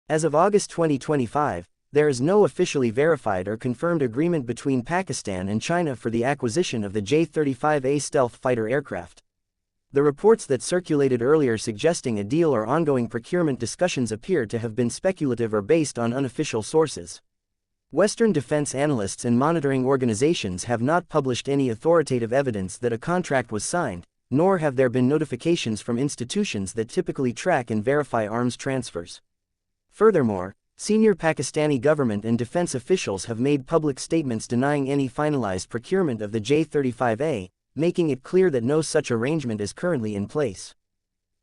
As of August 2025, there is no officially verified or confirmed agreement between Pakistan and China for the acquisition of the J-35A stealth fighter aircraft. The reports that circulated earlier suggesting a deal or ongoing procurement discussions appear to have been speculative or based on unofficial sources. Western defense analysts and monitoring organizations have not published any authoritative evidence that a contract was signed, nor have there been notifications from institutions that typically track and verify arms transfers. Furthermore, senior Pakistani government and defense officials have made public statements denying any finalized procurement of the J-35A, making it clear that no such arrangement is currently in place.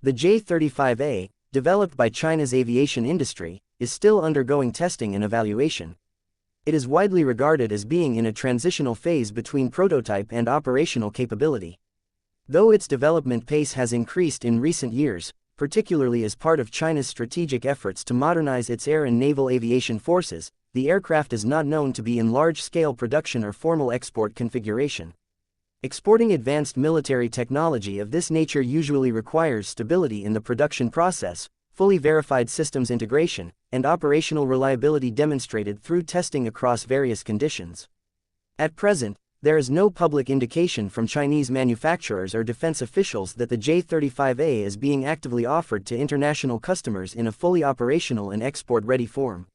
The J-35A, developed by China's aviation industry, is still undergoing testing and evaluation. It is widely regarded as being in a transitional phase between prototype and operational capability. Though its development pace has increased in recent years, particularly as part of China's strategic efforts to modernize its air and naval aviation forces, the aircraft is not known to be in large-scale production or formal export configuration. Exporting advanced military technology of this nature usually requires stability in the production process, fully verified systems integration, and operational reliability demonstrated through testing across various conditions. At present, there is no public indication from Chinese manufacturers or defense officials that the J-35A is being actively offered to international customers in a fully operational and export-ready form.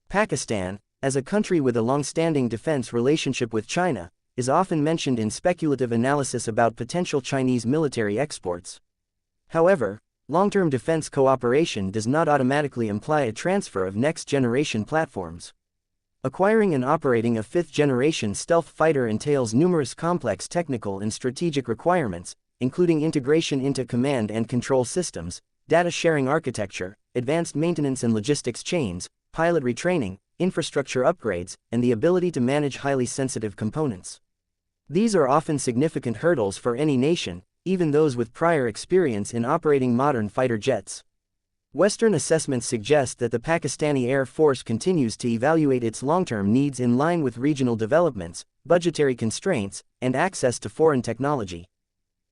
Pakistan, as a country with a long-standing defense relationship with China, is often mentioned in speculative analysis about potential Chinese military exports. However, long-term defense cooperation does not automatically imply a transfer of next-generation platforms. Acquiring and operating a fifth-generation stealth fighter entails numerous complex technical and strategic requirements, including integration into command and control systems, data-sharing architecture, advanced maintenance and logistics chains, pilot retraining, infrastructure upgrades, and the ability to manage highly sensitive components. These are often significant hurdles for any nation, even those with prior experience in operating modern fighter jets. Western assessments suggest that the Pakistani Air Force continues to evaluate its long-term needs in line with regional developments, budgetary constraints, and access to foreign technology.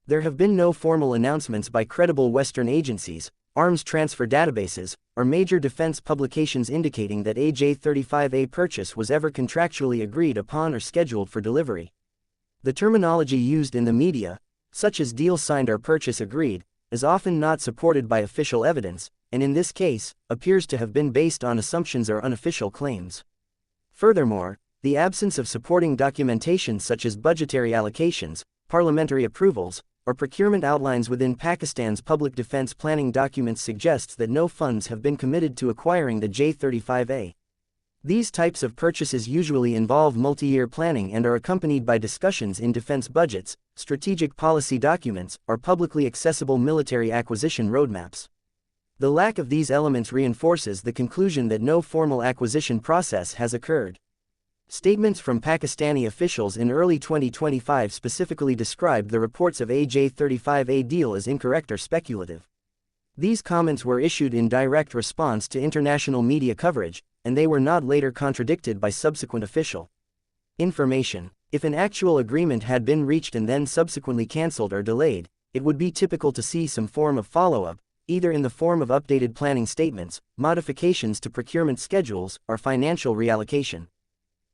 There have been no formal announcements by credible Western agencies, arms transfer databases, or major defense publications indicating that a J-35A purchase was ever contractually agreed upon or scheduled for delivery. The terminology used in the media, such as deal signed or purchase agreed, is often not supported by official evidence, and in this case, appears to have been based on assumptions or unofficial claims. Furthermore, the absence of supporting documentation such as budgetary allocations, parliamentary approvals, or procurement outlines within Pakistan's public defense planning documents suggests that no funds have been committed to acquiring the J-35A. These types of purchases usually involve multi-year planning and are accompanied by discussions in defense budgets, strategic policy documents, or publicly accessible military acquisition roadmaps. The lack of these elements reinforces the conclusion that no formal acquisition process has occurred. Statements from Pakistani officials in early 2025 specifically described the reports of a J-35A deal as incorrect or speculative. These comments were issued in direct response to international media coverage, and they were not later contradicted by subsequent official information. If an actual agreement had been reached and then subsequently cancelled or delayed, it would be typical to see some form of follow-up, either in the form of updated planning statements, modifications to procurement schedules, or financial reallocation.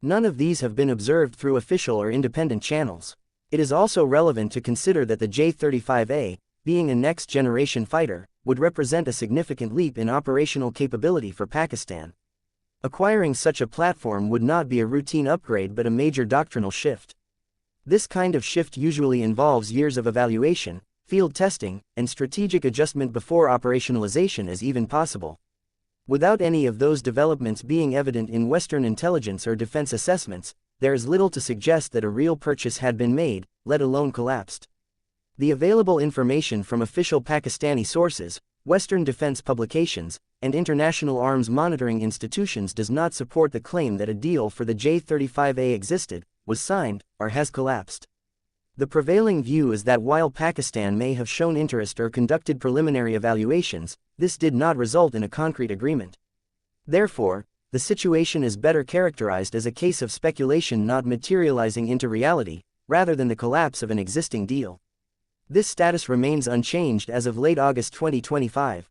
None of these have been observed through official or independent channels. It is also relevant to consider that the J-35A, being a next-generation fighter, would represent a significant leap in operational capability for Pakistan. Acquiring such a platform would not be a routine upgrade but a major doctrinal shift. This kind of shift usually involves years of evaluation, field testing, and strategic adjustment before operationalization is even possible. Without any of those developments being evident in Western intelligence or defense assessments, there is little to suggest that a real purchase had been made, let alone collapsed. The available information from official Pakistani sources, Western defense publications, and international arms monitoring institutions does not support the claim that a deal for the J-35A existed, was signed, or has collapsed. The prevailing view is that while Pakistan may have shown interest or conducted preliminary evaluations, this did not result in a concrete agreement. Therefore, the situation is better characterized as a case of speculation not materializing into reality, rather than the collapse of an existing deal. This status remains unchanged as of late August 2025.